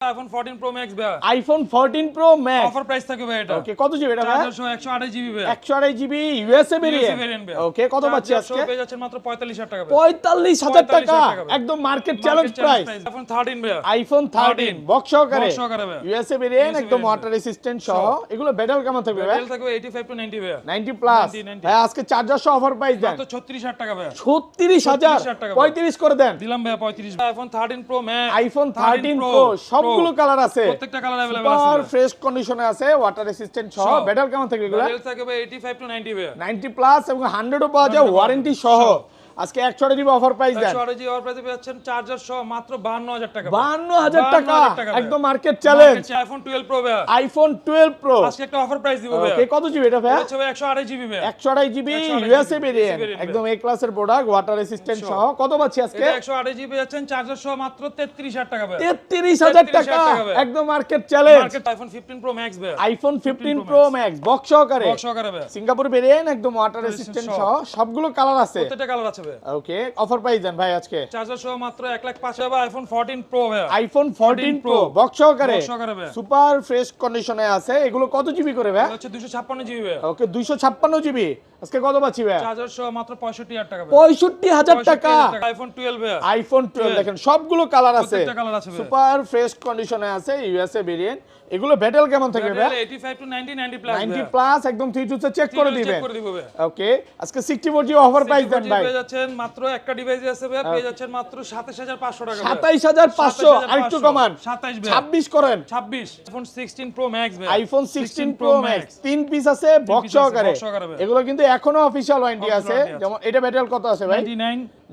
iPhone 14 Pro Max ভাই iPhone 14 Pro Max offer price থাকবে ভাই এটা ওকে কত জিবি এটা ভাই 128 জিবি ভাই 128 জিবি ইউএসএ ভেরিয়েন্ট ওকে কত পাচ্ছি আজকে পেয়ে যাচ্ছেন মাত্র 45000 টাকা ভাই 45000 টাকা একদম মার্কেট চ্যালেঞ্জ প্রাইস iPhone 13 ভাই iPhone 13 বক্স সহকারে ভাই ইউএসএ ভেরিয়েন্ট একদম ওয়াটার রেসিস্ট্যান্ট সহ এগুলো ব্যাটারি কেমন থাকবে ভাই ব্যাটারি থাকবে 85 to 90 ভাই 90 প্লাস ভাই আজকে চার্জার সহ অফার প্রাইস দেন মাত্র 36000 টাকা ভাই 36000 35 করে দেন দিলাম ভাই 35 iPhone 13 Pro Max iPhone 13 Pro সবগুলো কালার আছে প্রত্যেকটা কালার अवेलेबल আছে সুপার ফ্রেশ কন্ডিশনে আছে ওয়াটার রেসিস্ট্যান্ট সহ ব্যাটারি কেমন থাকবে এগুলো ব্যাটারি থাকবে 85 to 90 ভাই 90 প্লাস এবং 100 ও পাওয়া যায় ওয়ারেন্টি সহ আজকে 100 জিবি অফার প্রাইস দেন 100 জিবি অফার প্রাইসে পাচ্ছেন চার্জার সহ মাত্র 52000 টাকা 52000 টাকা একদম মার্কেট চ্যালেঞ্জ iPhone 12 Pro ভাই iPhone 12 Pro আজকে একটা অফার প্রাইস দিব ভাই ওকে কত জিবি এটা ভাই হচ্ছে ভাই 128 জিবি ভাই 128 জিবি ইউএসএ ভেরিয়েন্ট একদম এ ক্লাসের প্রোডাক্ট ওয়াটার রেসিস্ট্যান্ট সহ কত পাচ্ছি আজকে এটা 128 জিবি আছেন চার্জার সহ মাত্র 33000 টাকা ভাই 33000 টাকা একদম market challenge market iPhone 15 Pro Max ভাই iPhone 15 Pro Max বক্স সহকারে ভাই সিঙ্গাপুর ভেরিয়েন্ট একদম ওয়াটার রেসিস্ট্যান্ট সহ সবগুলো কালার আছে প্রত্যেকটা কালার আছে ভাই ওকে অফার প্রাইস দেন ভাই আজকে চার্জার সহ মাত্র 1,05,000 ভাই iPhone 14 Pro ভাই iPhone 14 Pro বক্স সহকারে ভাই সুপার ফ্রেশ কন্ডিশনে আছে এগুলো কত জিবি করে ভাই হচ্ছে 256 জিবি ভাই ওকে 256 জিবি আজকে কত পাচ্ছি ভাই চার্জার সহ মাত্র 65000 টাকা ভাই 65000 টাকা iPhone 12 ভাই iPhone 12 দেখেন সবগুলো কালার আছে প্রত্যেকটা কালার আছে ভাই সুপার ফ্রেশ কন্ডিশনে আছে ইউএসএ ভেরিয়েন্ট এগুলো ব্যাটারি কেমন থাকবে ভাই 85 to 90 90 প্লাস 90 প্লাস একদম 3 টু চেক করে দিবেন চেক করে দিব ভাই ওকে আজকে 64 জিবি অফার প্রাইস দেন ভাই পেয়ে যাচ্ছেন মাত্র একটা ডিভাইস আছে ভাই পেয়ে যাচ্ছেন মাত্র 27500 টাকা 27500 আরেকটু কমান 27 ভাই 26 করেন 26 iPhone 16 Pro Max ভাই iPhone 16 Pro Max তিন পিস আছে বক্স সহকারে এগুলো কিন্তু এখনো অফিশিয়াল ওয়ারেন্টি আছে যেমন এটা ব্যাটারি কত আছে ভাই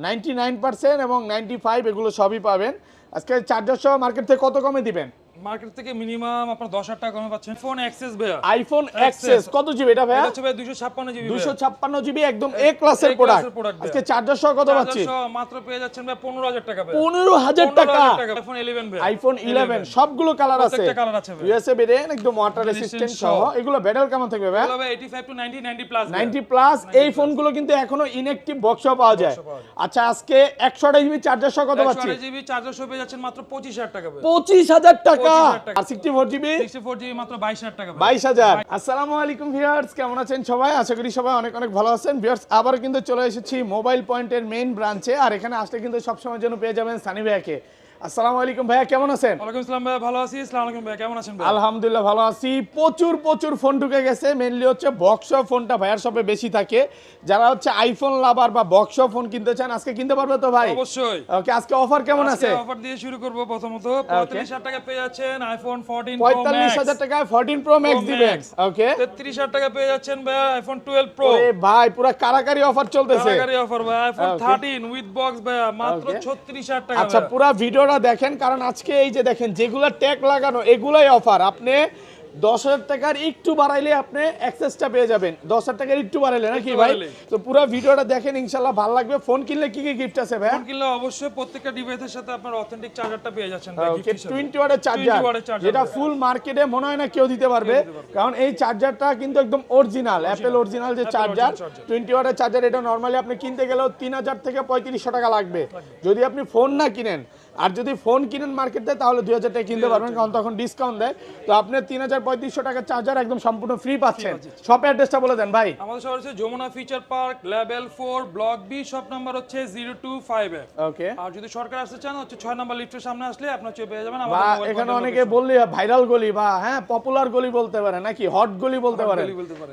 99% এবং 95 এগুলো সবই পাবেন আজকে চার্জার সহ মার্কেট থেকে কত কমে দিবেন মার্কেট থেকে মিনিমাম আপনার 10000 টাকা কমে পাচ্ছেন ফোন অ্যাক্সেস ভাই আইফোন অ্যাক্সেস কত জিবি এটা ভাই এটা হচ্ছে ভাই 256 জিবি 256 জিবি একদম এ ক্লাসের প্রোডাক্ট আজকে চার্জার সহ কত পাচ্ছি চার্জার সহ মাত্র পেয়ে যাচ্ছেন ভাই 15000 টাকা ভাই 15000 টাকা iPhone 11 ভাই iPhone 11 সবগুলো কালার আছে প্রত্যেকটা কালার আছে ভাই ইউএসএ ভেরিয়েন্ট একদম ওয়াটার রেসিস্ট্যান্ট সহ এগুলো ব্যাটারি কেমন থাকবে ভাই এগুলো ভাই 85 to 90 90 প্লাস 90 প্লাস এই ফোনগুলো কিন্তু এখনো ইনঅ্যাকটিভ বক্সও পাওয়া যায় আচ্ছা আজকে 128 জিবি চার্জার সহ কত পাচ্ছি 128 জিবি চার্জার সহ পেয়ে যাচ্ছেন মাত্র 25000 টাকা ভাই 25000 টাকা আর 64 জিবি 64 জিবি মাত্র 22000 টাকা 22000 আসসালামু আলাইকুম ভিউয়ার্স কেমন আছেন সবাই আশা করি সবাই অনেক অনেক ভালো আছেন ভিউয়ার্স আবার কিন্তু চলে এসেছি মোবাইল পয়েন্টের মেইন ব্রাঞ্চে আর এখানে আসলে কিন্তু সব সময়ের জন্য পেয়ে যাবেন সানি ভাইয়াকে আসসালামু আলাইকুম ভাইয়া কেমন আছেন ওয়ালাইকুম আসসালাম ভাই ভালো আছি আসসালামু আলাইকুম ভাই কেমন আছেন ভাই আলহামদুলিল্লাহ ভালো আছি প্রচুর ফোন ঢুকে গেছে মেইনলি হচ্ছে বক্স ফোনটা ভাইয়ার শপে বেশি থাকে যারা হচ্ছে আইফোন লাভার বা বক্স ফোন কিনতে চান আজকে কিনতে পারবে তো ভাই অবশ্যই ওকে আজকে অফার কেমন আছে অফার দিয়ে শুরু করব প্রথমত 35000 টাকা পেয়ে যাচ্ছেন আইফোন 14 Pro Max 45000 টাকায় 14 Pro Max দিবেন ওকে 33000 টাকা পেয়ে যাচ্ছেন ভাই আইফোন 12 Pro ওরে ভাই পুরো কারাকারি অফার চলতেছে কারাকারি অফার ভাই আইফোন 13 উইথ বক্স ভাই মাত্র 36000 টাকা আচ্ছা পুরো ভিডিওটা দেখেন কারণ আজকে এই যে দেখেন যেগুলা ট্যাগ লাগানো এগুলাই অফার আপনি 10000 টাকার একটু বাড়াইলে আপনি অ্যাক্সেসটা পেয়ে যাবেন 10000 টাকার একটু বাড়াইলে নাকি ভাই তো পুরো ভিডিওটা দেখেন ইনশাআল্লাহ ভালো লাগবে ফোন কিনলে কি কি গিফট আছে ভাই ফোন কিনলে অবশ্যই প্রত্যেকটা ডিভাইসের সাথে আপনার অথেন্টিক চার্জারটা পেয়ে যাচ্ছেন ভাই ওকে 20 ওয়াটের চার্জার যেটা ফুল মার্কেটে মনে হয় না কেউ দিতে পারবে কারণ এই চার্জারটা কিন্তু একদম অরিজিনাল অ্যাপল অরিজিনাল যে চার্জার 20 ওয়াটের চার্জার এটা নরমালি আপনি কিনতে গেলেও 3000 থেকে 3500 টাকা লাগবে যদি আপনি ফোন না কিনেন আর যদি ফোন কিনেন মার্কেটে তাহলে 2000 টাকা কিনতে পারবেন কারণ তখন ডিসকাউন্ট দেয় তো আপনি 3500 টাকার চার্জার একদম সম্পূর্ণ ফ্রি পাচ্ছেন শপ অ্যাড্রেসটা বলে দেন ভাই আমাদের শহর হচ্ছে Jamuna future park level 4 block B shop number হচ্ছে 025 ওকে আর যদি সরকার আসতে চান হচ্ছে 6 নাম্বার লিফটের সামনে আসলে আপনি পেয়ে যাবেন বা এখানে অনেকে বললে ভাইরাল গলি বা হ্যাঁ পপুলার গলি বলতে পারে নাকি হট গলি বলতে পারে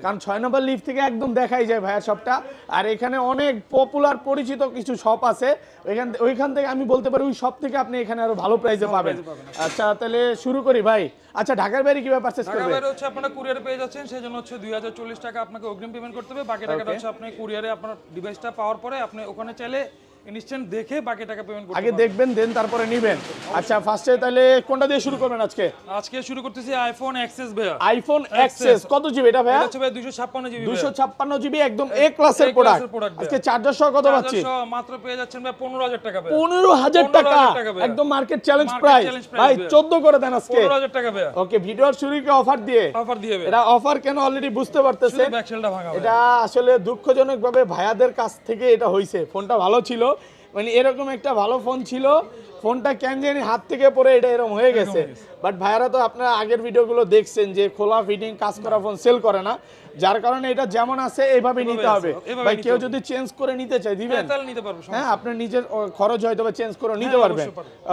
কারণ 6 নাম্বার লিফট থেকে একদম দেখাই যায় ভাইয়া শপটা আর এখানে অনেক পপুলার পরিচিত কিছু শপ আছে ওইখান থেকে আমি বলতে পারি ওই শপ থেকে আপনি এখানে আরো ভালো প্রাইসে পাবেন আচ্ছা তাহলে শুরু করি ভাই আচ্ছা ঢাকার বাইরে কিভাবে পারচেজ করবে ঢাকার বাইরে হচ্ছে আপনারা কুরিয়ারে পেয়ে যাচ্ছেন সেজন্য হচ্ছে 2040 টাকা আপনাকে অগ্রিম পেমেন্ট করতে হবে বাকি টাকাটা হচ্ছে আপনি কুরিয়ারে আপনার ডিভাইসটা পাওয়ার পরে আপনি ওখানে চাইলে ইনস্ট্যান্ট দেখে বাকি টাকা পেমেন্ট করতে আগে দেখবেন দেন তারপরে নেবেন আচ্ছা ফার্স্টে তাহলে কোনটা দিয়ে শুরু করবেন আজকে শুরু করতেছি আইফোন এক্সএস ভাই আইফোন এক্সএস কত জিবি এটা ভাই এটা হচ্ছে ভাই 256 জিবি 256 জিবি একদম এ ক্লাসের প্রোডাক্ট আজকে চার্জার সহ কত পাচ্ছি চার্জার সহ মাত্র পেয়ে যাচ্ছেন ভাই 15000 টাকা ভাই 15000 টাকা একদম মার্কেট চ্যালেঞ্জ প্রাইস ভাই 14 করে দেন আজকে 15000 টাকা ভাই ওকে ভিডিওর শুরুতে অফার দিয়ে এটা অফার কেন অলরেডি বুঝতে পারতেছেন ব্যাকসেলটা ভাঙা এটা আসলে দুঃখজনকভাবে ভাইয়াদের কাছ থেকে এটা হইছে ফোনটা ভালো ছিল মানে এরকম একটা ভালো ফোন ছিল ফোনটা কেন জানি হাত থেকে পড়ে এটা এরকম হয়ে গেছে। বাট ভাইয়ারা তো আপনারা আগের ভিডিওগুলো দেখছেন যে খোলা ফিটিং কাজ করা ফোন সেল করে না, যার কারণে এটা যেমন আছে এইভাবে নিতে হবে। ভাই কেউ যদি চেঞ্জ করে নিতে চায় দিবেন? তাহলে নিতে পারবো। হ্যাঁ, আপনার নিজের খরচ হয়তো বা চেঞ্জ করে নিতে পারবেন।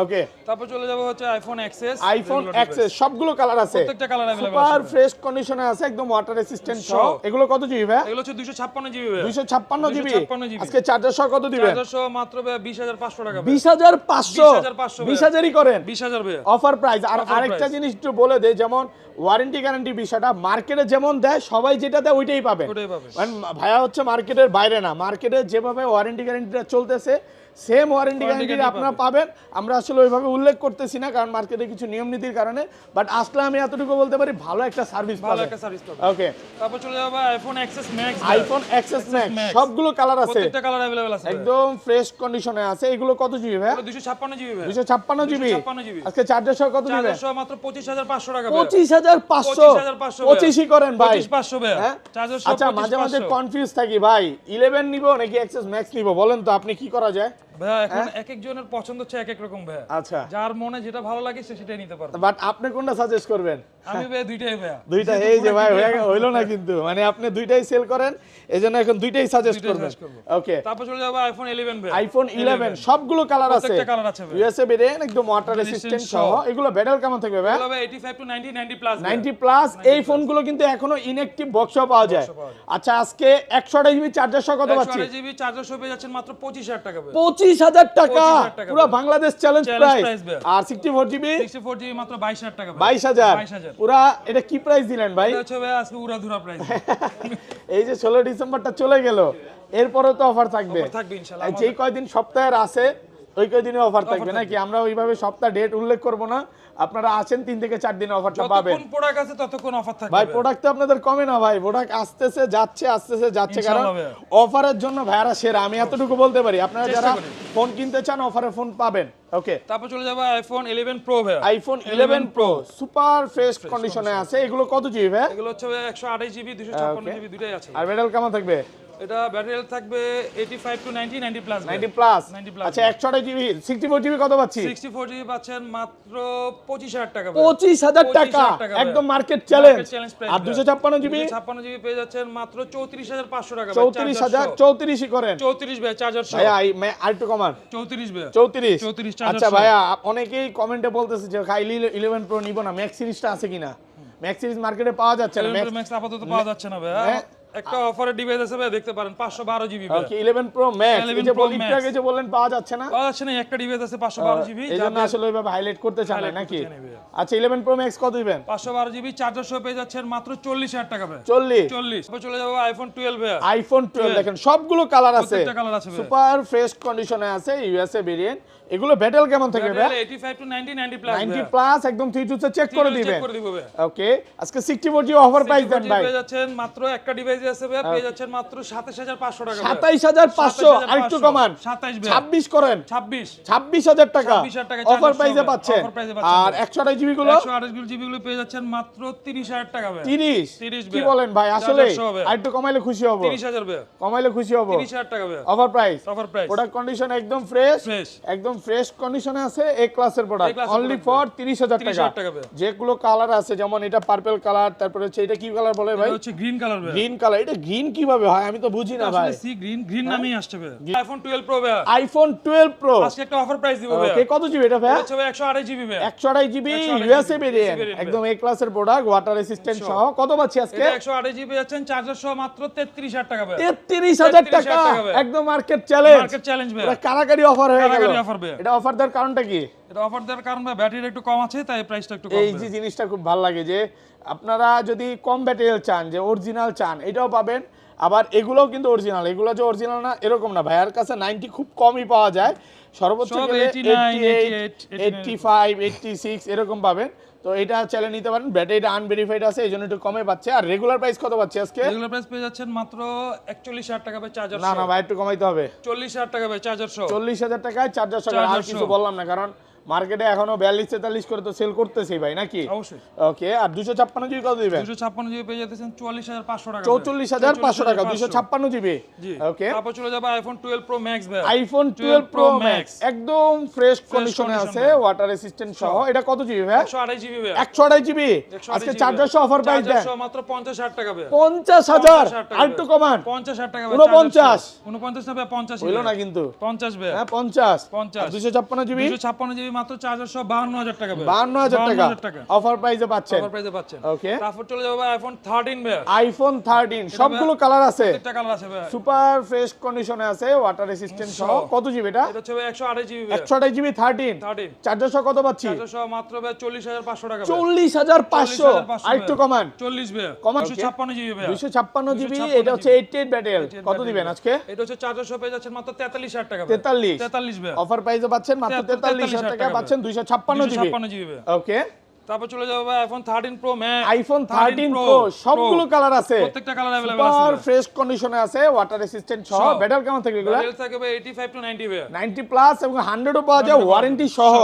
ওকে, তারপর চলে যাব হচ্ছে আইফোন এক্সএস। আইফোন এক্সএস সবগুলো কালার আছে, প্রত্যেকটা কালার अवेलेबल সুপার ফ্রেশ কন্ডিশনে আছে, একদম ওয়াটার রেসিস্ট্যান্ট সহ। এগুলো কত জিবি ভাই? এগুলো হচ্ছে 256 জিবি ভাই। 256 জিবি। 256 জিবি। আজকে চার্জার সহ কত দিবেন? চার্জার সহ মাত্র ভাই 20500 টাকা ভাই। 20500 20500 20000ই করেন 20000 ভাই অফার প্রাইস। আর আরেকটা জিনিস একটু বলে দেই, যেমন ওয়ারেন্টি গ্যারান্টি বিষয়টা মার্কেটে যেমন দেয় সবাই যেটা দেয় ওইটাই পাবেন। মানে ভাইয়া হচ্ছে মার্কেটের বাইরে না, মার্কেটে যেভাবে ওয়ারেন্টি গ্যারান্টিটা চলতেছে সেম ওয়ারেন্টি গ্যারান্টি আপনারা পাবেন। আমরা আসলে ওইভাবে উল্লেখ করতেছি না কারণ মার্কেটে কিছু নিয়ম নীতির কারণে, বাট আসলে আমি এতটুকু বলতে পারি ভালো একটা সার্ভিস পাবেন। ভালো একটা সার্ভিস পাবেন। ওকে, তারপর চলে যাব iPhone XS max. IPhone XS max সবগুলো কালার আছে, প্রত্যেকটা কালার अवेलेबल আছে, একদম ফ্রেশ কন্ডিশনে আছে। এগুলো কত জিবি ভাই? 256 জিবি ভাই। 256 জিবি। 256 জিবি। আজকে চার্জার সহ কত দিবেন? চার্জার সহ মাত্র 25500 টাকা ভাই। 25500 25ই করেন ভাই। 25500 ভাই। চার্জার সহ আচ্ছা, মাঝে মাঝে কনফিউজ থাকি ভাই 11 নিব নাকি এক্সএস ম্যাক্স নিব, বলেন তো আপনি কি করা যায়? ভাই এখন এক একজনের পছন্দ হচ্ছে এক এক রকম ভাই। আচ্ছা, যার মনে যেটা ভালো লাগে সে সেটাই নিতে পারবে। বাট আপনি কোনটা সাজেস্ট করবেন? আমি ভাই দুইটাই ভাই। দুইটা, এই যে ভাই হইলো না কিন্তু, মানে আপনি দুইটাই সেল করেন এজন্য এখন দুইটাই সাজেস্ট করবেন। ওকে, তারপর চলে যাব আইফোন 11 ভাই। আইফোন 11 সবগুলো কালার আছে, প্রত্যেকটা কালার আছে ভাই। ইউএসএ ভেরিয়েন্ট, একদম ওয়াটার রেসিস্ট্যান্ট সহ। এগুলো ব্যাটারি কেমন থাকবে ভাই? এগুলো ভাই 85 টু 90 90 প্লাস 90 প্লাস। এই ফোনগুলো কিন্তু এখনো ইনঅ্যাকটিভ বক্সও পাওয়া যায়। আচ্ছা, আজকে 128 জিবি চার্জার সহ কত পাচ্ছি? 128 জিবি চার্জার সহ পেয়ে যাচ্ছেন মাত্র 25000 টাকা ভাই। 25000 টাকা, 25000 টাকা পুরো বাংলাদেশ চ্যালেঞ্জ প্রাইস। ভাই। আর 64 জিবি 64 জিবি মাত্র 22000 টাকা ভাই। 22000 পুরা। এটা কি প্রাইস দিলেন ভাই? এটা হচ্ছে ভাই আজকে উড়াধুরা প্রাইস। এই যে 16 ডিসেম্বরটা চলে গেল, এরপরও তো অফার থাকবে। থাকবে ইনশাআল্লাহ। যেই কয়দিন সপ্তাহের আছে ওই কয়দিনে অফার থাকবে নাকি? আমরা ওইভাবে সপ্তাহ ডেট উল্লেখ করব না, আপনারা আছেন 3 থেকে 4 দিনে অফারটা পাবেন। যতক্ষণ প্রোডাক্ট আছে ততক্ষণ অফার থাকবে ভাই। প্রোডাক্ট তো আপনাদের কমে না ভাই, প্রোডাক্ট আসতেছে যাচ্ছে কারণ অফারের জন্য ভাইরা সেরা, আমি এতটুকু বলতে পারি। আপনারা যারা ফোন কিনতে চান অফারে ফোন পাবেন। ওকে, তারপর চলে যাব আইফোন 11 প্রো ভাই। আইফোন 11 প্রো সুপার ফ্রেশ কন্ডিশনে আছে। এগুলো কত জিবি ভাই? এগুলো হচ্ছে 128 জিবি 256 জিবি দুটাই আছে। আর ব্যাটারি কেমন থাকবে? এটা ব্যাটারি হেলথ থাকবে 85 টু 90 90 প্লাস 90 প্লাস। 90 প্লাস। আচ্ছা, 128 জিবি 64 জিবি কত পাচ্ছি? 64 জিবি পাচ্ছেন মাত্র 25000 টাকা ভাই। 25000 টাকা, একদম মার্কেট চ্যালেঞ্জ। আর 256 জিবি 256 জিবি পেয়ে যাচ্ছেন মাত্র 34500 টাকা ভাই। 34000 34ই করেন। 34 ভাই চার্জার সহ। ভাইয়া আর একটু কমান। 34 ভাই। 34 চার্জার। আচ্ছা ভাইয়া, অনেকেই কমেন্টে বলতেছে যে খাইলি 11 প্রো নিব না, ম্যাক্স সিরিজটা আছে কিনা? ম্যাক্স সিরিজ মার্কেটে পাওয়া যাচ্ছে না। ম্যাক্স আপাতত পাওয়া যাচ্ছে না ভাই। একটা অফারের ডিভাইস আছে ভাই, দেখতে পারেন 512 জিবি ভাই। ওকে, 11 প্রো ম্যাক্স। এই যে বলি একটু আগে যে বললেন পাওয়া যাচ্ছে না, পাওয়া যাচ্ছে না। একটা ডিভাইস আছে 512 জিবি, এইজন্য আসলে ওইভাবে হাইলাইট করতে চান না নাকি? আচ্ছা, 11 প্রো ম্যাক্স কত দিবেন? 512 জিবি চার্জার সহ পেয়ে যাচ্ছেন মাত্র 40000 টাকা ভাই। 40। তারপর চলে যাব আইফোন 12 ভাই। আইফোন 12 দেখেন সবগুলো কালার আছে, প্রত্যেকটা কালার আছে ভাই। সুপার ফ্রেশ কন্ডিশনে আছে, ইউএসএ ভেরিয়েন্ট। এগুলো ব্যাটারি কেমন থাকবে ভাই? 85 টু 90 90 প্লাস 90 প্লাস, একদম 3 টু চেক করে দিবেন। চেক করে দিব ভাই। ওকে, আজকে 64 জিবি অফার প্রাইস দেন ভাই। পেয়ে যাচ্ছেন মাত্র একটা ডিভাইসে আছে ভাই, পেয়ে যাচ্ছেন মাত্র 27500 টাকা ভাই। 27500 আরেকটু কমান। 27 ভাই। 26 করেন। 26000 টাকা 26000 টাকা অফার প্রাইসে পাচ্ছেন। আর 128 জিবি গুলো 128 জিবি গুলো পেয়ে যাচ্ছেন মাত্র 30000 টাকা ভাই। 30 কি ভাই। বলেন ভাই? আসলে চার্জার সহ ভাই। আরেকটু কমাইলে খুশি হব। 30000 ভাই। কমাইলে খুশি হব। 30000 টাকা ভাই। Offer price. প্রোডাক্ট কন্ডিশন একদম ফ্রেশ, একদম ফ্রেশ কন্ডিশনে আছে। এ ক্লাসের প্রোডাক্ট অনলি ফর 30000 টাকা। যেগুলো কালার আছে, যেমন এটা পার্পল কালার, তারপরে হচ্ছে এটা কি কালার বলে ভাই? এটা হচ্ছে গ্রিন কালার ভাই। Green colour. এটা গ্রিন কিভাবে হয় আমি তো বুঝি না ভাই। আসলে সি গ্রিন নামেই আসছে ভাই। আইফোন 12 প্রো ভাই। আইফোন 12 প্রো আজকে একটা অফার প্রাইস দিব ভাই। ওকে, কত জিবি এটা ভাই? এটা হচ্ছে 128 জিবি ভাই। 128 জিবি ইউএসএ ভেরিয়েন্ট, একদম এ ক্লাসের প্রোডাক্ট, ওয়াটার রেসিস্ট্যান্ট সহ। কত পাচ্ছি আজকে? এটা 128 জিবি আছেন চার্জার সহ মাত্র 33000 টাকা ভাই। 33000 টাকা, একদম মার্কেট চ্যালেঞ্জ। মার্কেট চ্যালেঞ্জ ভাই। এটা কারাকারি অফার হয়ে গেল। কারাকারি অফার ভাই। এটা অফার দেওয়ার কারণটা কি? এটা অফার দেওয়ার কারণ ভাই ব্যাটারি একটু কম আছে, তাই প্রাইসটা একটু কম। এই যে জিনিসটা খুব ভালো লাগে যে আপনারা যদি কম ব্যাটারি চান, যে অরিজিনাল চান, এটাও পাবেন। আবার এগুলোও কিন্তু অরিজিনাল, এগুলো যে অরিজিনাল না এরকম না, ভাইয়ার কাছে 90 খুব কমই পাওয়া যায়, সর্বোচ্চ গেলে 88 85 86 এরকম পাবেন। তো এটা চাইলে নিতে পারেন। ব্যাটারিটা আনভেরিফাইড আছে, এই জন্য একটু কমে পাচ্ছে। আর রেগুলার প্রাইস কত পাচ্ছে আজকে? রেগুলার প্রাইস পেয়ে যাচ্ছেন মাত্র 41000 টাকা ভাই চার্জার সহ। না ভাই, একটু কমাইতে হবে। 40000 টাকা ভাই চার্জার সহ। 40000 টাকায় চার্জার সহ। আর কিছু বললাম না, কারণ মার্কেটে এখনো 42-43 করে তো সেল করতেছি ভাই নাকি? অবশ্যই। ওকে, আর 256 জিবি কত দিবেন? 256 জিবি পেয়ে যাচ্ছেন 44500 টাকা। 44500 টাকা 256 জিবি। জি। ওকে, তারপর চলে যাবে আইফোন 12 প্রো ম্যাক্স ভাই। আইফোন 12 প্রো ম্যাক্স একদম ফ্রেশ কন্ডিশনে আছে, ওয়াটার রেসিস্ট্যান্ট সহ। এটা কত জিবি ভাই? 128 জিবি ভাই। 128 জিবি। আজকে চার্জার সহ অফার প্রাইস দেন মাত্র 50,000 টাকা ভাই। 50,000 আর একটু কমান। 50,000 টাকা ভাই। 49 49 না ভাই, 50 হইলো না কিন্তু। 50 ভাই। হ্যাঁ 50 50 256 জিবি 256 জিবি মাত্র চার্জার সহ 52000 টাকা ভাই। 52000 টাকা অফার প্রাইসে পাচ্ছেন। অফার প্রাইসে পাচ্ছেন। ওকে, তারপর চলে যাবে আইফোন 13 ভাই। আইফোন 13 সবগুলো কালার আছে, প্রত্যেকটা কালার আছে ভাই। সুপার ফ্রেশ কন্ডিশনে আছে, ওয়াটার রেসিস্ট্যান্ট সহ। কত জিবি এটা? এটা হচ্ছে ভাই 128 জিবি ভাই। 128 জিবি 13 13 চার্জার সহ কত পাচ্ছি? চার্জার সহ মাত্র ভাই 40500 টাকা ভাই। 40500 আর একটু কমান। 40 ভাই। কমান। 256 জিবি ভাই। 256 জিবি। এটা হচ্ছে 88 ব্যাটেল। কত দিবেন আজকে? এটা হচ্ছে চার্জার সহ পেয়ে যাচ্ছেন মাত্র 43000 টাকা ভাই। 43 ভাই। অফার প্রাইসে পাচ্ছেন মাত্র 43000 টাকা পাচ্ছেন 256 জিবি। 256 জিবি ভাই। ওকে, তারপর চলে যাবে ভাই iPhone 13 pro max. IPhone 13 pro সবগুলো কালার আছে, প্রত্যেকটা কালার अवेलेबल আছে। সুপার ফ্রেশ কন্ডিশনে আছে, ওয়াটার রেসিস্ট্যান্ট সহ। ব্যাটারি কেমন থাকে এগুলা? ব্যাটারি থাকে ভাই 85 টু 90 ভাই। 90 প্লাস এবং 100 ও পাওয়া যায় ওয়ারেন্টি সহ।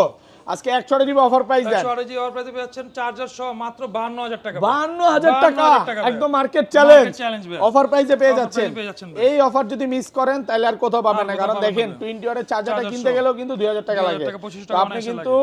আজকে 128 জিবি অফার প্রাইস দেন। 128 জিবি অফার প্রাইসে পাচ্ছেন চার্জার সহ মাত্র 52000 টাকা। 52000 টাকা 52,000 টাকা একদম মার্কেট চ্যালেঞ্জ চ্যালেঞ্জ ভাই। অফার প্রাইসে পেয়ে Offer যাচ্ছেন। price পেয়ে যাচ্ছেন ভাই। এই অফার যদি মিস করেন তাহলে আর কোথাও পাবেন না, কোথাও কারণ পাবেন দেখেন না। 20 ওয়াটের চার্জারটা চার্জার কিনতে সহ। গেলেও কিন্তু 2000 টাকা 2000 লাগে। টাকা, 2500 তো টাকা আপনি অনায়াসে কিন্তু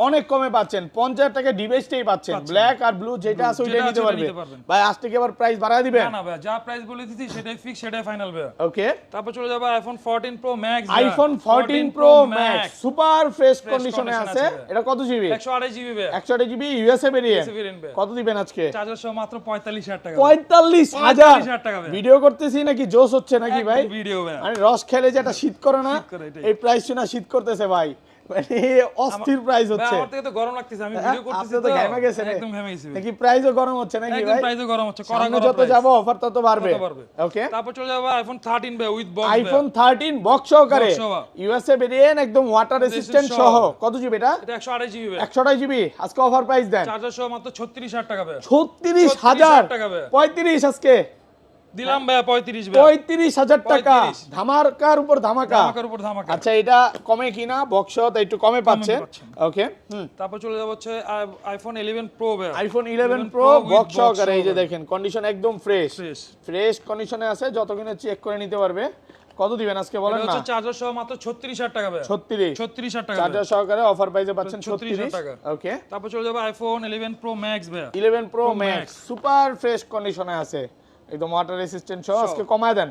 অনেক কমে পাচ্ছেন, 50 টাকা ডিভাইসটাই পাচ্ছেন। ব্ল্যাক আর ব্লু যেটা আছে ওইটাই যেটা নিতে আছে ওইটাই পারবেন। নিতে পারবেন। ভাই আজ থেকে আবার প্রাইস বাড়ায় দিবেন? না না ভাই, যা প্রাইস বলে দিছি সেটাই ফিক্স, সেটাই ফাইনাল ভাই। ওকে, তারপর চলে যাবে iPhone 14 pro max. IPhone 14 pro max super fresh কন্ডিশনে আছে। এটা কত জিবি? 128 জিবি ভাই। 128 জিবি ইউএসএ ভেরিয়েন্ট। ভেরিয়েন্ট ভাই। কত দিবেন আজকে? চার্জার সহ মাত্র 45000 টাকা। 45000 টাকা ভাই। ভিডিও করতেছি নাকি জোস হচ্ছে নাকি ভাই? ভিডিও ভাই। মানে রস খেলে যেটা শীত করে না, করে এটাই। এই প্রাইস শুনে শীত করতেছে ভাই, মানে অস্থির প্রাইস ভাই হচ্ছে। আমার থেকে তো গরম লাগতেছে, আমি ভিডিও করতেছি আপনি তো ঘেমে গেছেন একদম ঘেমে গেছি ভাই। নাকি প্রাইসও গরম হচ্ছে নাকি একদম ভাই? প্রাইসও গরম হচ্ছে, কড়া সামনে কড়া যত price। যাব অফার তত বাড়বে। তত বাড়বে। ওকে, তারপর চলে যাবে আইফোন 13 ভাই উইথ বক্স। আইফোন 13 বক্স সহকারে Box সহ। ইউএসএ ভেরিয়েন্ট একদম ওয়াটার রেসিস্ট্যান্ট সহ। সহ। কত জিবি এটা? এটা 128 জিবি ভাই। 128 জিবি আজকে অফার প্রাইস দেন। চার্জার সহ মাত্র 36000 টাকা ভাই। 36000 টাকা ভাই। 35 আজকে দিলাম ভাই 35 ভাই। 35000 টাকা 35 ধামাকার উপর ধামাকা। ধামাকার উপর ধামাকা। আচ্ছা, এটা কমে কিনা বক্স তো একটু কমে পাচ্ছেন। পাচ্ছেন। ওকে, তারপর চলে যাব হচ্ছে আইফোন 11 প্রো ভাই। IPhone 11 pro with box box সহকারে। এই যে সহকারে। দেখেন কন্ডিশন একদম ফ্রেশ Fresh। ফ্রেশ কন্ডিশনে আছে, যত কিনে চেক করে নিতে পারবে। কত দিবেন আজকে বলেন এটা না? হচ্ছে চার্জার সহ মাত্র 36000 টাকা ভাই। 36 36000 টাকা ভাই। চার্জার সহকারে অফার প্রাইসে পাচ্ছেন 36,000 36 টাকা। ওকে, তারপর চলে যাবে আইফোন 11 প্রো ম্যাক্স ভাই। 11 pro Pro max Max। Super fresh কন্ডিশনে আছে, একদম ওয়াটার রেসিস্ট্যান্ট সহ। আজকে কমায় দেন।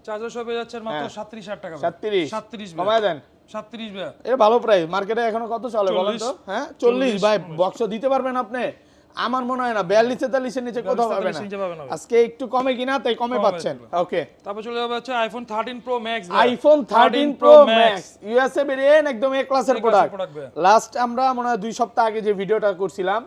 চার্জার সহ পেয়ে যাচ্ছেন মাত্র হ্যাঁ। 37000 টাকা ভাই। 37 ভাই। কমায় দেন। 37 ভাই। এটা ভালো প্রাইস, মার্কেটে এখনো কত চলে বলেন 40 তো? হ্যাঁ 40 ভাই বক্স দিতে পারবেন আপনি? আমার মনে হয় না 42-43 এর নিচে কোথাও পাবে 43 নিচে পাবে না। না। আজকে একটু কমে কিনা তাই কমে পাচ্ছেন। ওকে, তারপর চলে যাবে হচ্ছে আইফোন 13 প্রো ম্যাক্স ভাই। IPhone 13 pro max USA variant একদম এ ক্লাসের প্রোডাক্ট। product ভাই। লাস্ট আমরা মনে হয় 2 সপ্তাহ আগে যে ভিডিওটা করছিলাম,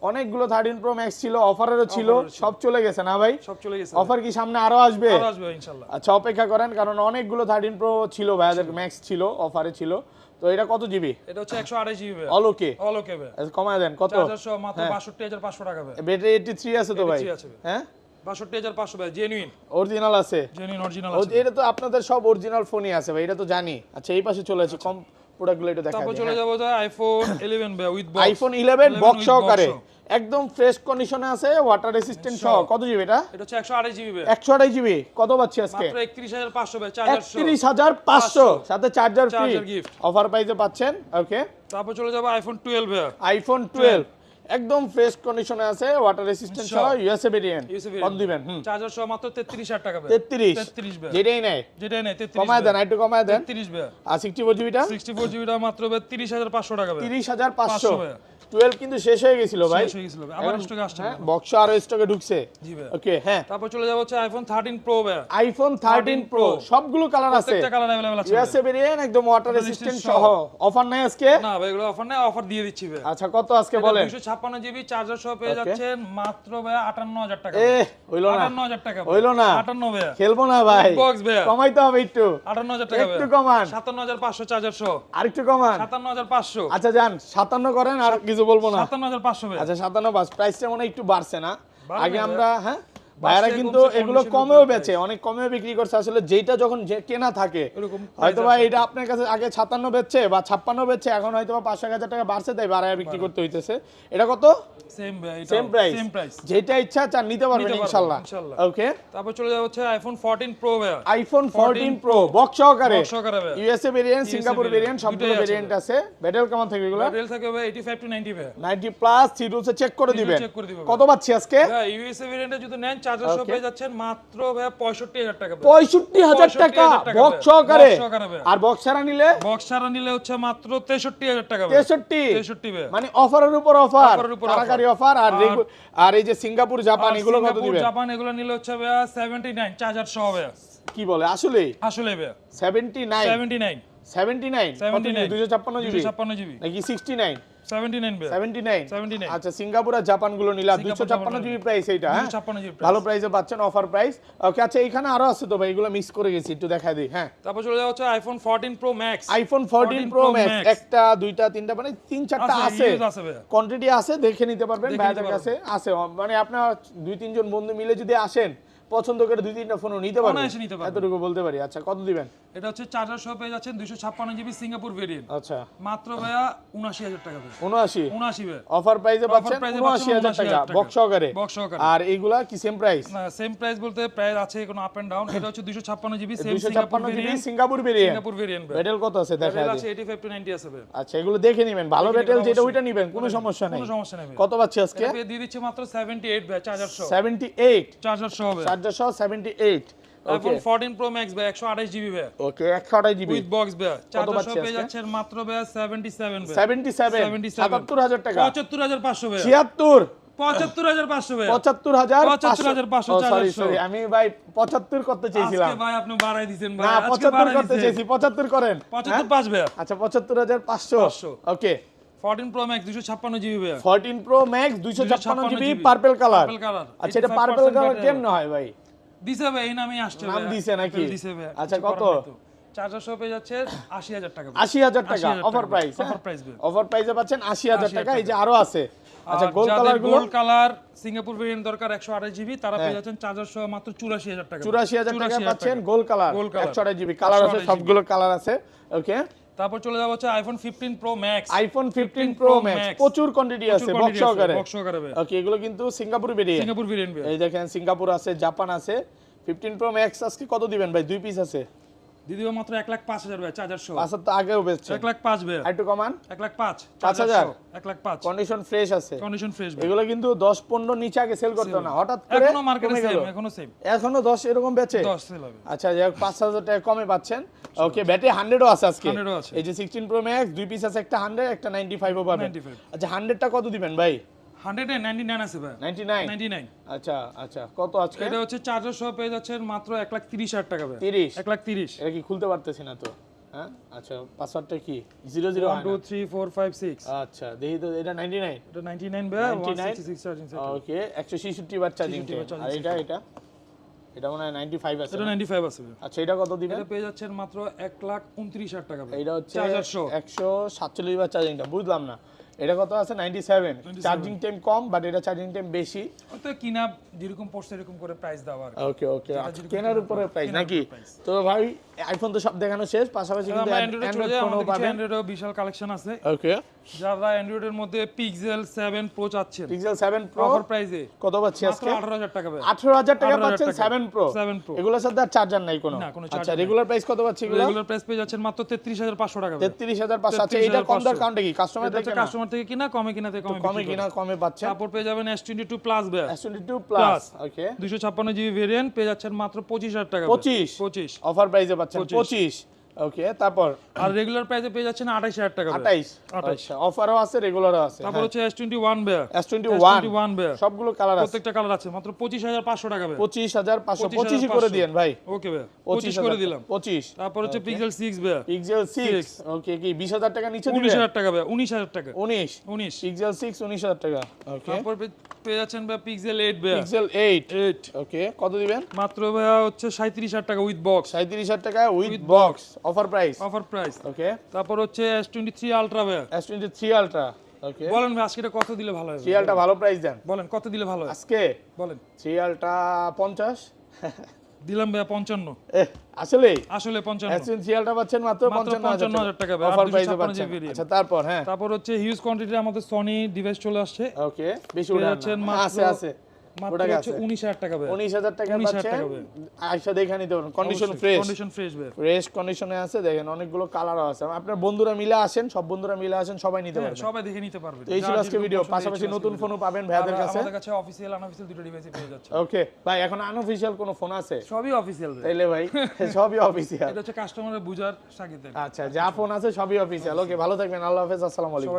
অনেকগুলো 13 প্রো ম্যাক্স ছিল, অফারেরও ছিল, সব চলে গেছে না ভাই? সব চলে গেছে। অফার কি সামনে আরো আসবে? আরো আসবে ইনশাআল্লাহ। আচ্ছা, অপেক্ষা করেন, কারণ অনেকগুলো 13 প্রো ছিল ভাইদের ম্যাক্স ছিল, অফারে ছিল। তো এটা কত জিবি? এটা হচ্ছে 128 জিবি ভাই। অলোকে অলোকে ভাই। কমায় দেন। কত? চার্জার সহ মাত্র 62500 টাকা ভাই। ব্যাটারি 83 আছে তো ভাই? 83 আছে ভাই। হ্যাঁ 62500 ভাই, জেনুইন অরিজিনাল আছে। অরিজিনাল ও, আছে। এটা তো আপনাদের সব অরিজিনাল ফোনই আছে ভাই, এটা তো জানি। আচ্ছা, এই পাশে চলে আসে কম প্রোডাক্টগুলো একটু দেখা তারপর দিই। চলে যাব আইফোন 11 ভাই with box. IPhone 11 box with সহকারে box সহ। একদম ফ্রেশ কন্ডিশনে আছে, ওয়াটার রেসিস্ট্যান্ট সহ। কত জিবি এটা? এটা হচ্ছে 128 জিবি ভাই। 128 জিবি কত পাচ্ছি আজকে? মাত্র 31500 ভাই, চার্জার সহ। 31500 সাথে charger free Charger gift। Offer প্রাইসে পাচ্ছেন। ওকে, তারপর চলে যাব আইফোন 12 ভাই। আইফোন 12 একদম ফ্রেশ কন্ডিশনে আছে, ওয়াটার রেসিস্ট্যান্ট সহ, ইউএসএ ভেরিয়েন্ট। ইউএসএ কত দিবেন? চার্জার সহ মাত্র 33000 টাকা ভাই। 33 ভাই। যেটাই নেয় যেটা নেই 33 কমায় দেন, একটু কমায় দেন। 33 ভাই। আর 64 জিবিটা 64 জিবিটা মাত্র ভাই 30500 টাকা ভাই। 30500 ভাই। 12 কিন্তু শেষ হয়ে গেছিল ভাই। শেষ হয়ে গেছিল ভাই, আবার স্টকে আসছে হ্যাঁ, ভাই। বক্স আরো স্টকে ঢুকছে। জি ভাই। ওকে, হ্যাঁ তারপর চলে যাব হচ্ছে আইফোন 13 প্রো ভাই। আইফোন 13 প্রো সবগুলো কালার আছে, প্রত্যেকটা কালার अवेलेबल আছে। ইউএসএ ভেরিয়েন্ট একদম ওয়াটার রেসিস্ট্যান্ট সহ। অফার নাই আজকে? না ভাই, এগুলো অফার নাই, অফার দিয়ে দিচ্ছি ভাই। আচ্ছা, কত আজকে বলেন? 256 জিবি চার্জার সহ পেয়ে যাচ্ছেন মাত্র ভাই 58000 টাকা। হইলো না, 58000 টাকা ভাই। হইলো না, 58 ভাই। খেলবো না ভাই, বক্স ভাই। কমাইতে হবে একটু। 58000 টাকা ভাই। একটু কমান, 57500 চার্জার সহ। আরেকটু কমান। 57500। আচ্ছা যান 57 করেন, আর কিছু বলবো না। 57500 ভাই। আচ্ছা 57 প্রাইসটা মনে হয় একটু বাড়ছে না? বাড়বে আগে ভাই। আমরা হ্যাঁ ভাইরা কিন্তু এগুলো কমেও বেচে, অনেক কমেও বিক্রি করছে। আসলে যেটা যখন কেনা থাকে হয়তো বা এটা আপনার কাছে আগে 57 বেচছে বা 56 বেচছে, এখন হয়তো বা 500,000 টাকা বাড়ছে, তাই বাড়ায় বিক্রি করতে হইতেছে। এটা কত? সেম প্রাইস, যেটা ইচ্ছা চান নিতে পারবেন ইনশাআল্লাহ। ওকে, তারপর চলে যাওয়া হচ্ছে আইফোন 14 প্রো ভাই। আইফোন 14 প্রো বক্স সহকারে, ইউএসএ ভেরিয়েন্ট, সিঙ্গাপুর ভেরিয়েন্ট, সবগুলো ভেরিয়েন্ট আছে। ব্যাটারি কেমন থাকবে এগুলো? ব্যাটারি থাকবে ভাই 85 টু 90 ভাই। 90 প্লাস থ্রি রুলসে চেক করে দিবেন। কত পাচ্ছি আজকে? ভাই ইউএসএ ভেরিয়েন্টে যদি নেন চার্জার সহ পেয়ে যাচ্ছেন মাত্র ভাই 65,000 টাকা। 65,000 টাকা বক্স সহকারে। আর বক্স ছাড়া নিলে? বক্স ছাড়া নিলে হচ্ছে মাত্র 63,000 টাকা। 63 ভাই, মানে অফারের উপর অফার, কারাকারি অফার। আর এই যে সিঙ্গাপুর, জাপান এগুলো কত দিবেন? জাপান এগুলো নিলে হচ্ছে ভাই 79 চার্জার সহ ভাই। কি বলে আসলে? আসলে ভাই 79 256 জিবি নাকি 69? 79 আচ্ছা, সিঙ্গাপুর আর জাপান গুলো নিলা 256 জিবি প্রাইস। এইটা হ্যাঁ, ভালো প্রাইসে পাচ্ছেন, অফার প্রাইস। ওকে, আচ্ছা এখানে আরো আছে তো ভাই, এগুলো মিস করে গেছি, একটু দেখাই দিই। হ্যাঁ, তারপর চলে যাওয়া হচ্ছে iPhone 14 pro max. IPhone 14 pro max, একটা দুইটা তিনটা মানে 3-4টা আছে, কোয়ান্টিটি আছে, দেখে নিতে পারবেন। ভাইদের কাছে আছে, মানে আপনার 2-3 জন বন্ধু মিলে যদি আসেন, পছন্দ করে 2-3টা ফোনও নিতে পারবেন, এতটুকু বলতে পারি। আচ্ছা, কত দিবেন? এটা হচ্ছে চার্জার সহ পেয়ে যাচ্ছেন 256 জিবি সিঙ্গাপুর ভেরিয়েন্ট। আচ্ছা, মাত্র ভাইয়া 79,000 টাকা। 79 ভাই অফার প্রাইসে পাচ্ছেন 79,000 টাকা বক্স সহকারে। আর এইগুলা কি সেম প্রাইস? না, সেম প্রাইস বলতে প্রাইস আছে কোনো আপ এন্ড ডাউন। এটা হচ্ছে 256 GB same 256 GB Singapore variant. Battery কত আছে দেখা যায়? আছে 85 টু 90 আছে ভাই। আচ্ছা, এগুলো দেখে নেবেন, ভালো ব্যাটারি যেটা ওইটা নেবেন, কোনো সমস্যা নেই। কত পাচ্ছি আজকে? এটা দিয়ে দিচ্ছি মাত্র 78 ভাই, চার্জার সহ। 78 চার্জার সহ ভাই, চার্জার সহ 78। আইফোন 14 প্রো ম্যাক্স ভাই 128 জিবি ভাই। ওকে, 128 জিবি উইথ বক্স ভাই। চার্জার সহ পেয়ে যাচ্ছেন মাত্র ভাই 77 ভাই। 77,000 টাকা। 75,500 ভাই। 75,500 ভাই। 75,500 সরি, আমি ভাই 75 করতে চেয়েছিলাম। আজকে ভাই আপনি বাড়াই দিবেন ভাই। না, 75 করতে চেয়েছি, 75 করেন। 75 ভাই। আচ্ছা, 75,500। ওকে, 14 প্রো ম্যাক্স 256 জিবি ভাই। 14 pro max 256 GB purple colour. আচ্ছা, এটা পার্পল কালার কেমন হয় ভাই? দিছে ভাই, এই নামই আসছে ভাই। নাম দিছে নাকি? দিছে ভাই। আচ্ছা, কত? চার্জার সহ পেয়ে যাচ্ছে 80,000 টাকা। 80,000 টাকা অফার প্রাইস। অফার প্রাইস ভাই। অফার প্রাইসে পাচ্ছেন 80,000 টাকা। এই যে আরো আছে। আচ্ছা, গোল্ড যাদের কালার গুলো? গোল্ড কালার সিঙ্গাপুর ভেরিয়েন্ট দরকার 128 জিবি, তারা পেয়ে যাচ্ছেন চার্জার সহ মাত্র 84,000 টাকা। 84,000 টাকা পাচ্ছেন গোল্ড কালার 128 জিবি। কালার আছে, সবগুলো কালার আছে। ওকে, তারপর চলে যাবো হচ্ছে iPhone 15 pro max. IPhone 15 pro max প্রচুর কোয়ান্টিটি আছে, বক্স সহকারে। ওকে, এগুলো কিন্তু সিঙ্গাপুর ভেরিয়েন্ট। এই দেখেন, সিঙ্গাপুর আছে, জাপান আছে। 15 প্রো ম্যাক্স আজকে কত দিবেন ভাই? 2 পিস আছে, দিয়ে দিব মাত্র 1,05,000 ভাই, চার্জার সহ। আচ্ছা, তো আগেও বেচছে 1,05,000 ভাই। একটু কমান। 1,05,000 5,000 1,05,000 কন্ডিশন ফ্রেশ আছে। কন্ডিশন ফ্রেশ ভাই। এগুলো কিন্তু 10-15 নিচে আগে সেল করতে না, হঠাৎ করে এখনো মার্কেটে সেম, এখনো 10 এরকম বেচে। 10 সেল হবে। আচ্ছা, যাক 5,000 টাকা কমে পাচ্ছেন। ওকে, ব্যাটারি 100ও আছে আজকে। এই যে 16 প্রো ম্যাক্স 2 পিস আছে, একটা 100 একটা 95 ও পাবেন। আচ্ছা, 100টা কত দিবেন ভাই? 199 আছে ভাই। 99 আচ্ছা আচ্ছা, কত আজকে? এটা হচ্ছে চার্জার সহ পেয়ে যাচ্ছেন মাত্র 1,30,000 টাকা ভাই। 1,30,000 এটা কি খুলতে পারতেছি না তো? হ্যাঁ, আচ্ছা, পাসওয়ার্ডটা কি? 00 1 2 3 4 5 6। আচ্ছা, দেখি তো, এটা 99। এটা 99 ভাই, 166 চার্জিং সাইকেল। ওকে, 166 বার চার্জিং। আর এটা মনে হয় 95 আছে। এটা 95 আছে। আচ্ছা, এটা কত দিবেন? এটা পেয়ে যাচ্ছেন মাত্র 1,29,000 টাকা ভাই। এটা হচ্ছে চার্জার সহ 147 বার চার্জিংটা, বুঝলাম না। এটা কত আছে? 97। চার্জিং টাইম কম, বাট এটা চার্জিং টাইম বেশি। তো কিনা যেরকম পড়ছে এরকম করে প্রাইস দাও আর। ওকে ওকে, কেনার উপরে প্রাইস নাকি? তো ভাই, আইফোন তো সব দেখানো শেষ, পাশাপাশি কিন্তু অ্যান্ড্রয়েড ফোনও পাবেন। অ্যান্ড্রয়েডের বিশাল কালেকশন আছে। ওকে, যারা অ্যান্ড্রয়েডের মধ্যে পিক্সেল 7 প্রো চাচ্ছেন, পিক্সেল 7 প্রো অফার প্রাইসে কত পাচ্ছি আজকে? 18,000 টাকা ভাই। 18,000 টাকা পাচ্ছেন 7 প্রো। এগুলোর সাথে আর চার্জার নাই কোনো? আচ্ছা, রেগুলার প্রাইস কত পাচ্ছি এগুলো? রেগুলার প্রাইস পেয়ে যাচ্ছেন মাত্র 33,500 টাকা ভাই। 33,500। আচ্ছা, এটা কম দর কাউন্টে কি? কাস্টমার থেকে কিনা কমে কিনাতে কমে কিনা কমে পাচ্ছেন। তারপর পেয়ে যাবেন S22 প্লাস ভাই। S22 plus. ওকে, 256 জিবি ভেরিয়েন্ট পেয়ে যাচ্ছেন মাত্র 25,000 টাকা। 25 অফার প্রাইসে পাচ্ছেন 25। ওকে, তারপর আর রেগুলার প্রাইসে পেয়ে যাচ্ছেন 28,000 টাকা। 28। আচ্ছা, অফারও আছে, রেগুলারও আছে। তারপর হচ্ছে S21 ভাই। S21 সবগুলো কালার আছে, প্রত্যেকটা কালার আছে, মাত্র 25,500 টাকা ভাই। 25,500। 25 করে দিয়েন ভাই। ওকে ভাই, 25 করে দিলাম। 25। তারপর হচ্ছে পিক্সেল 6 ভাই। পিক্সেল 6। ওকে, কি 20,000 টাকা নিচে দিবেন? 19,000 টাকা ভাই। 19,000 টাকা। 19 পিক্সেল 6 19,000 টাকা। ওকে, তারপর পেয়ে যাচ্ছেন ভাই পিক্সেল 8 ভাই। পিক্সেল 8। ওকে, কত দিবেন? মাত্র ভাই হচ্ছে 37,000 টাকা উইথ বক্স। 37,000 টাকা with box, offer price. Offer price. Okay, তারপর হচ্ছে S23 আলট্রা ভাই। S23 আলট্রা ওকে বলেন ভাই আজকে এটা কত দিলে ভালো হবে? সিরিয়ালটা ভালো প্রাইস দেন বলেন কত দিলে ভালো হয়? আজকে বলেন। সিরিয়ালটা 50 দিলাম ভাই 55। আসলে আসলে 55। এসেনশিয়ালটা পাচ্ছেন মাত্র 55,000 টাকা ভাই। অফার প্রাইসে 256 পাচ্ছেন variant। আচ্ছা তারপর হ্যাঁ তারপর হচ্ছে হিউজ কোয়ান্টিটি আমাদের সনি ডিভাইস চলে আসছে। ওকে বেশি পেয়ে উড়ান যাচ্ছেন না। মাত্র- আছে আছে মাত্র ওটা হচ্ছে 19,000 টাকা ভাই। 19,000 টাকা 19,000 পাচ্ছেন টাকা ভাই। আয়শা দেখে নিতে পারেন কন্ডিশন ফ্রেশ কন্ডিশন ফ্রেশ ভাই। ফ্রেশ কন্ডিশনে আছে দেখেন অনেকগুলো কালারও আছে আপনার বন্ধুরা মিলে আসেন সব বন্ধুরা মিলে আসেন সবাই নিতে হ্যাঁ, পারবেন সবাই দেখে নিতে পারবে। তো এই ছিল আজকে ভিডিও পাশাপাশি নতুন ফোনও পাবেন ভাইয়াদের কাছে আমাদের কাছে অফিসিয়াল আনঅফিসিয়াল দুটো ডিভাইসই পেয়ে যাচ্ছে। ওকে ভাই এখন আনঅফিশিয়াল কোনো ফোন আছে সবই অফিসিয়াল ভাই। তাইলে ভাই সবই অফিসিয়াল এটা হচ্ছে কাস্টমারের বুঝার সাকিতে। আচ্ছা যা ফোন আছে সবই অফিসিয়াল ওকে ভালো থাকবেন আল্লাহ হাফেজ আসসালামু আলাইকুম